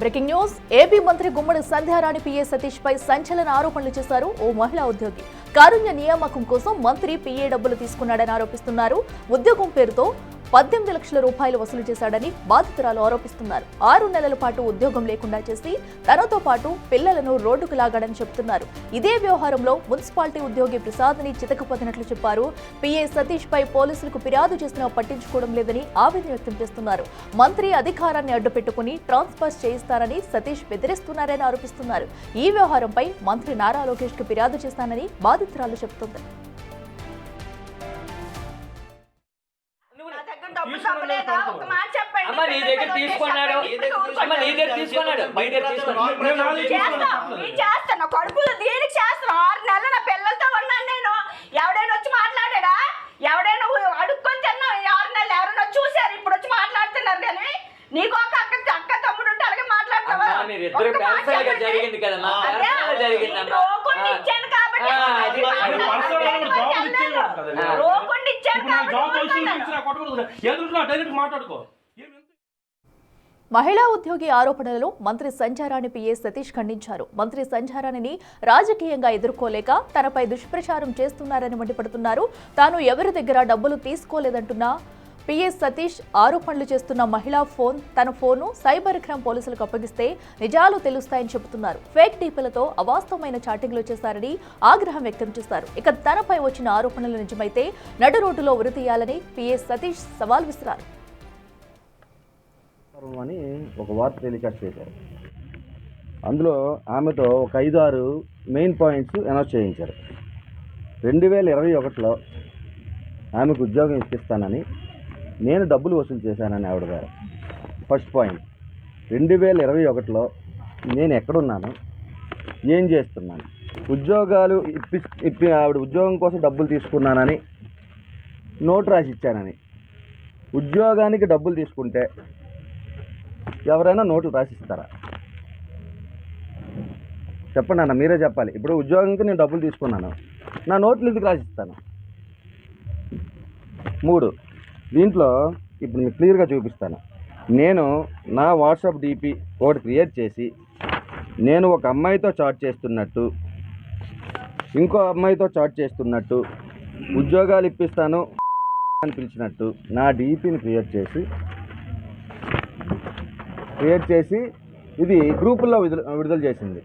Breaking news. AP మంత్రి గుమ్మడి Sandhyarani PA Satish పై సంచలన ఆరోపణలు చేశారు ఓ మహిళా ఉద్యోగి. కారుణ్య నియామకం కోసం మంత్రి పిఏ డబ్బులు తీసుకున్నాడని ఆరోపిస్తున్నారు. ఉద్యోగం పేరుతో 18 లక్షల రూపాయలు వసూలు చేశాడని బాధితురాలు ఆరోపిస్తున్నారు. 6 నెలల పాటు ఉద్యోగం లేకుండా చేసి తనతో పాటు పిల్లలను రోడ్డుకు లాగాడని చెబుతున్నారు. ఇదే వ్యవహారంలో మున్సిపాలిటీ ఉద్యోగి ప్రసాద్ని చితకపొదినట్లు చెప్పారు. పిఏ సతీష్ పై పోలీసులకు ఫిర్యాదు చేసినా పట్టించుకోవడం లేదని ఆవేదన వ్యక్తం చేస్తున్నారు. మంత్రి అధికారాన్ని అడ్డుపెట్టుకుని ట్రాన్స్ఫర్ చేయిస్తారని సతీష్ బెదిరిస్తున్నారని ఆరోపిస్తున్నారు. ఈ వ్యవహారంపై మంత్రి నారా లోకేష్ కు ఫిర్యాదు చేస్తానని బాధితురాలు చెబుతోంది. కడుపులో దీనికి చేస్తాను. 6 నెలలు నా పిల్లలతో ఉన్నాను నేను. ఎవడైనా వచ్చి మాట్లాడా? ఎవడైనా అడుక్కొని తిన్నా? 6 నెలలు ఎవరైనా చూసారు? ఇప్పుడు వచ్చి మాట్లాడుతున్నారు. కానీ నీకు ఒక అక్క తమ్ముడు ఉంటే అలాగే మాట్లాడతావా? ఇచ్చాను కాబట్టి మహిళా ఉద్యోగి ఆరోపణలను మంత్రి సంధ్యారాణి పిఏ సతీష్ ఖండించారు. మంత్రి సంధ్యారాణిని రాజకీయంగా ఎదుర్కోలేక తనపై దుష్ప్రచారం చేస్తున్నారని మండిపడుతున్నారు. తాను ఎవరి దగ్గర డబ్బులు తీసుకోలేదంటున్న పిఏ సతీష్ ఆరోపణలు చేస్తున్న మహిళా తన ఫోను సైబర్ క్రైమ్ పోలీసులకు అప్పగిస్తే నిజాలు తెలుస్తాయని చెబుతున్నారు. ఫేక్ డీపీలతో అవాస్తవమైన చాటింగ్లు చేశారని ఆగ్రహం వ్యక్తం చేశారు. ఇక తనపై వచ్చిన ఆరోపణలు నిజమైతే నడు రోడ్డులో ఉరితీయాలని పిఏ సతీష్ సవాల్ విసిరారు. అని ఒక వార్త టెలికాస్ట్ చేశారు. అందులో ఆమెతో ఒక 5-6 మెయిన్ పాయింట్స్ అనౌన్స్ చేయించారు. 2021లో ఆమెకు ఉద్యోగం ఇప్పిస్తానని నేను డబ్బులు వసూలు చేశానని ఆవిడ గారు ఫస్ట్ పాయింట్. 2021లో నేను ఎక్కడున్నాను, ఏం చేస్తున్నాను, ఉద్యోగాలు ఆవిడ ఉద్యోగం కోసం డబ్బులు తీసుకున్నానని నోటు రాసి ఇచ్చానని. ఉద్యోగానికి డబ్బులు తీసుకుంటే ఎవరైనా నోట్లు రాసిస్తారా? చెప్పండి అన్న, మీరే చెప్పాలి. ఇప్పుడు ఉద్యోగంకి నేను డబ్బులు తీసుకున్నాను, నా నోట్లు ఎందుకు రాసిస్తాను? 3, దీంట్లో ఇప్పుడు మీకు క్లియర్గా చూపిస్తాను. నేను నా వాట్సాప్ డీపీ ఒకటి క్రియేట్ చేసి నేను ఒక అమ్మాయితో చాట్ చేస్తున్నట్టు, ఇంకో అమ్మాయితో చాట్ చేస్తున్నట్టు, ఉద్యోగాలు ఇప్పిస్తాను అని పిలిచినట్టు నా డీపీని క్రియేట్ చేసి ఇది గ్రూపుల్లో విడుదల చేసింది.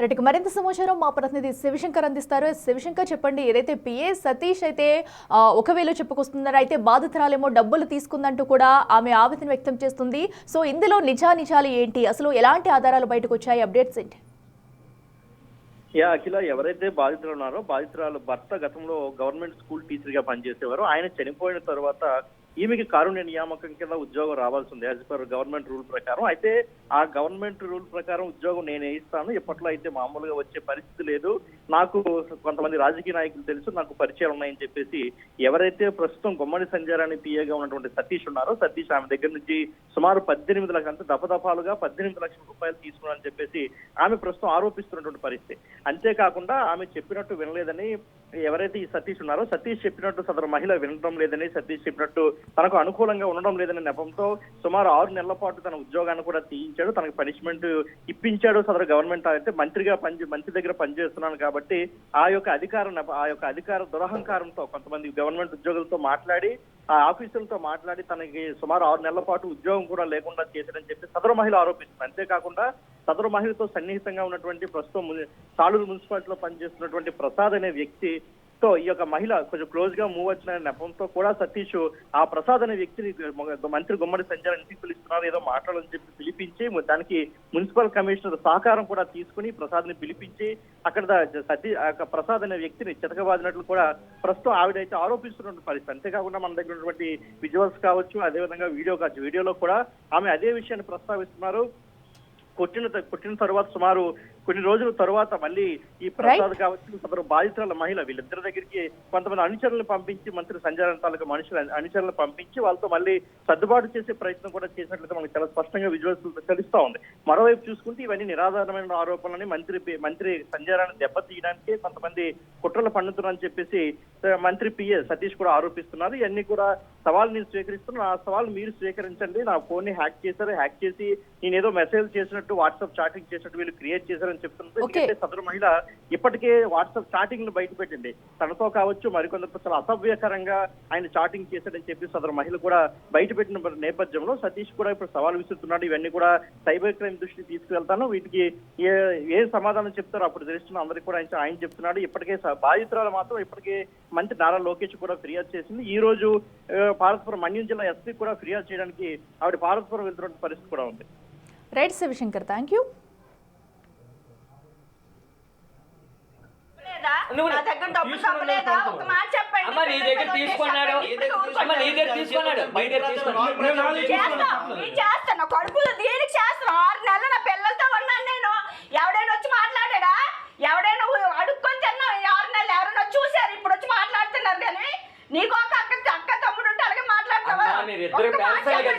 రైట్కి మరింత సమాచారం మా ప్రతినిధి శివశంకర్ అందిస్తారు. శివశంకర్, చెప్పండి. ఏదైతే పిఏ సతీష్ అయితే ఒకవేళ చెప్పుకొస్తున్నారో, అయితే బాధితురాలేమో డబ్బులు తీసుకుందంటూ కూడా ఆమె ఆవేదన వ్యక్తం చేస్తుంది. సో ఇందులో నిజాలు ఏంటి, అసలు ఎలాంటి ఆధారాలు బయటకు వచ్చాయి, అప్డేట్స్ ఏంటి? అఖిల, ఎవరైతే బాధితులు ఉన్నారో బాధితురాలు భర్త గతంలో గవర్నమెంట్ స్కూల్ టీచర్ గా పనిచేసేవారు. ఆయన చనిపోయిన తర్వాత ఈమెకి కారుణ్య నియామకం కింద ఉద్యోగం రావాల్సి ఉంది యాజ్ పర్ గవర్నమెంట్ రూల్ ప్రకారం. అయితే ఆ గవర్నమెంట్ రూల్ ప్రకారం ఉద్యోగం నేనే ఇస్తాను, ఇప్పట్లో అయితే మామూలుగా వచ్చే పరిస్థితి లేదు, నాకు కొంతమంది రాజకీయ నాయకులు తెలుసు, నాకు పరిచయాలు ఉన్నాయని చెప్పేసి ఎవరైతే ప్రస్తుతం గుమ్మడి సంధ్యారాణి పిఏగా ఉన్నటువంటి సతీష్ ఉన్నారో, సతీష్ ఆమె దగ్గర నుంచి సుమారు 18 లక్షలు, అంటే దఫదఫాలుగా 18 లక్షల రూపాయలు తీసుకున్నారని చెప్పేసి ఆమె ప్రస్తుతం ఆరోపిస్తున్నటువంటి పరిస్థితి. అంతేకాకుండా ఆమె చెప్పినట్టు వినలేదని ఎవరైతే ఈ సతీష్ ఉన్నారో, సతీష్ చెప్పినట్టు సదరు మహిళ వినడం లేదని, సతీష్ చెప్పినట్టు తనకు అనుకూలంగా ఉండడం లేదనే నెపంతో సుమారు 6 నెలల పాటు తన ఉద్యోగాన్ని కూడా తీయించాడు, తనకు పనిష్మెంట్ ఇప్పించాడు. సదరు గవర్నమెంట్ అయితే మంత్రి దగ్గర పనిచేస్తున్నాను కాబట్టి ఆ యొక్క అధికార దురహంకారంతో కొంతమంది గవర్నమెంట్ ఉద్యోగులతో మాట్లాడి, ఆ ఆఫీసులతో మాట్లాడి తనకి సుమారు 6 నెలల పాటు ఉద్యోగం కూడా లేకుండా చేశారని చెప్పి సదరు మహిళ ఆరోపిస్తుంది. అంతేకాకుండా సదరు మహిళతో సన్నిహితంగా ఉన్నటువంటి ప్రస్తుతం సాలూరు మున్సిపాలిటీలో పనిచేస్తున్నటువంటి ప్రసాద్ అనే వ్యక్తి తో ఈ యొక్క మహిళ కొంచెం క్లోజ్ గా మూవ్ వచ్చిన నెపంతో కూడా సతీష్ ఆ ప్రసాద్ అనే వ్యక్తిని మంత్రి గుమ్మడి సంధ్యారాణి ఇంటికి పిలుస్తున్నారు, ఏదో మాట్లాడాలని చెప్పి పిలిపించి దానికి మున్సిపల్ కమిషనర్ సహకారం కూడా తీసుకుని ప్రసాద్ ని పిలిపించి అక్కడ ప్రసాద్ అనే వ్యక్తిని చితకబాదినట్లు కూడా ప్రస్తుతం ఆవిడైతే ఆరోపిస్తున్నటువంటి పరిస్థితి. అంతేకాకుండా మన దగ్గర ఉన్నటువంటి విజువల్స్ కావచ్చు, అదేవిధంగా వీడియోలో కూడా ఆమె అదే విషయాన్ని ప్రస్తావిస్తున్నారు. కొట్టిన తర్వాత సుమారు కొన్ని రోజుల తర్వాత మళ్ళీ ఈ ప్రసాద్ కావచ్చు సదరు బాధితుల మహిళ వీళ్ళిద్దరి దగ్గరికి కొంతమంది అనుచరులను పంపించి మంత్రి సంజయ్ తాలూకా అనుచరులను పంపించి వాళ్ళతో మళ్ళీ సర్దుబాటు చేసే ప్రయత్నం కూడా చేసినట్లయితే మనకు చాలా స్పష్టంగా విజువల్స్ తెలుస్తా ఉంది. మరోవైపు చూసుకుంటే ఇవన్నీ నిరాధారమైన ఆరోపణలని మంత్రి సంజయ్ రాణి దెబ్బతీయడానికి కొంతమంది కుట్రలు పన్నుతున్నారని చెప్పేసి మంత్రి పిఏ సతీష్ కూడా ఆరోపిస్తున్నారు. ఇవన్నీ కూడా సవాల్ నేను స్వీకరిస్తున్నాను, ఆ సవాల్ మీరు స్వీకరించండి. నా ఫోన్ ని హ్యాక్ చేసి నేనేదో మెసేజ్ చేసినట్టు వాట్సాప్ చాటింగ్ చేసినట్టు వీళ్ళు క్రియేట్ చేశారని చెప్తున్నారు. ఎందుకంటే సదరు మహిళ ఇప్పటికే వాట్సాప్ చాటింగ్ ను బయట పెట్టింది. తనతో కావచ్చు మరికొందరు చాలా అసభ్యకరంగా ఆయన చాటింగ్ చేశాడని చెప్పి సదరు మహిళ కూడా బయట పెట్టిన నేపథ్యంలో సతీష్ కూడా ఇప్పుడు సవాల్ విసురుతున్నాడు. ఇవన్నీ కూడా సైబర్ క్రైమ్ దృష్టికి తీసుకువెళ్తాను, వీటికి ఏ సమాధానం చెప్తారో అప్పుడు తెలుస్తున్నా అందరికి కూడా ఆయన చెప్తున్నాడు. ఇప్పటికే బాధితురాలు మాత్రం ఇప్పటికే మంత్రి నారా లోకేష్ కూడా ఫిర్యాదు చేసింది. ఈ రోజు పార్వతీపురం మన్యం జిల్లా ఎస్పీ కూడా ఫిర్యాదు చేయడానికి ఆవిడ పార్వతీపురం వెళ్తున్న పరిస్థితి కూడా ఉంది. Right Shivashankar, thank you. నా దగ్గర డబ్బులు తప్పలేదా? ఒక మాట చెప్పండి. అమ్మ నీ దగ్గర తీసుకున్నాడు, అమ్మ నీ దగ్గర తీసుకున్నాడు, మీ దగ్గర చేస్తాను కడుపులో దీనికి చేస్తాను. 6 నెలలు నా పిల్లలతో ఉన్నాను నేను. ఎవడైనా వచ్చి మాట్లాడా? ఎవడైనా అడుక్కొని తిన్నా? 6 నెలలు ఎవరైనా చూసారు? ఇప్పుడు వచ్చి మాట్లాడుతున్నారు కానీ నీకు ఒక అక్క తమ్ముడు ఉంటే అలాగే మాట్లాడతావా?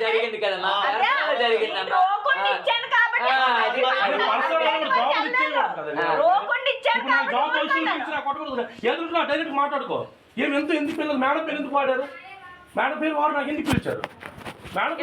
జరిగింది కదమ్మా, ఇచ్చాను కాబట్టి డైరెక్ట్ మాట్లాడుకో. ఎందుకు పిల్లలు మేడం పేరు ఎందుకు వాడారు? మేడం పేరు వాడు నాకు ఎందుకు పిలిచారు? మేడం